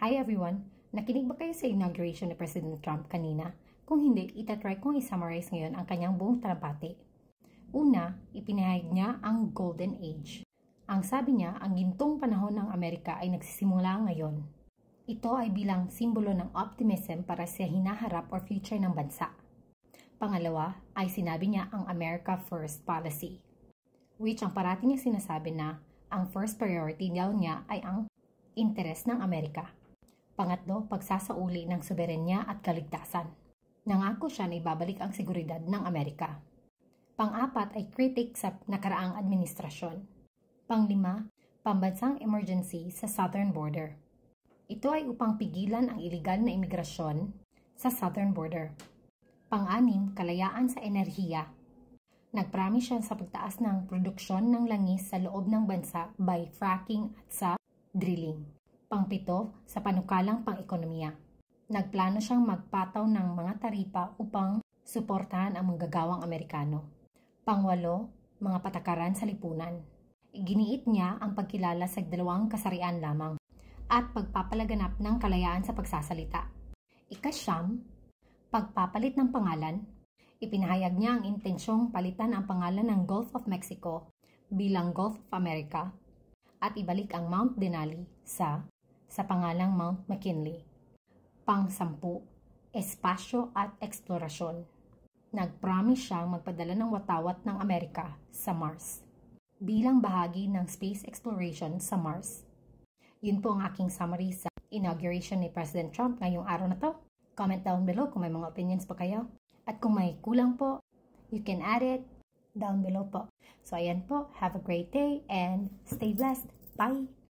Hi everyone! Nakinig ba kayo sa inauguration ni President Trump kanina? Kung hindi, itatry kong i-summarize ngayon ang kanyang buong talumpati. Una, ipinahayag niya ang Golden Age. Ang sabi niya, ang gintong panahon ng Amerika ay nagsisimula ngayon. Ito ay bilang simbolo ng optimism para sa hinaharap or future ng bansa. Pangalawa, ay sinabi niya ang America First policy, which ang parati niya sinasabi na ang first priority daw niya ay ang interes ng Amerika. Pangatlo, pagsasauli ng soberenya at kaligtasan. Nangako siya na ibabalik ang seguridad ng Amerika. Pang-apat ay critic sa nakaraang administrasyon. Panglima, pambansang emergency sa southern border. Ito ay upang pigilan ang iligal na imigrasyon sa southern border. Pang-anim, kalayaan sa enerhiya. Nagpromise siya sa pagtaas ng produksyon ng langis sa loob ng bansa by fracking at sa drilling. Pang-pito, sa panukalang pang-ekonomiya. Nagplano siyang magpataw ng mga taripa upang suportahan ang manggagawang Amerikano. Pang-walo, mga patakaran sa lipunan. Iginiit niya ang pagkilala sa dalawang kasarian lamang at pagpapalaganap ng kalayaan sa pagsasalita. Ika-siyam, pagpapalit ng pangalan. Ipinahayag niya ang intensyong palitan ang pangalan ng Gulf of Mexico bilang Gulf of America at ibalik ang Mount Denali sa pangalang Mount McKinley. Pang-sampu, espasyo at eksplorasyon. Nag-promise siyang magpadala ng watawat ng Amerika sa Mars bilang bahagi ng space exploration sa Mars. Yun po ang aking summary sa inauguration ni President Trump ngayong araw na to. Comment down below kung may mga opinions pa kayo. At kung may kulang po, you can add it down below po. So ayan po, have a great day and stay blessed. Bye!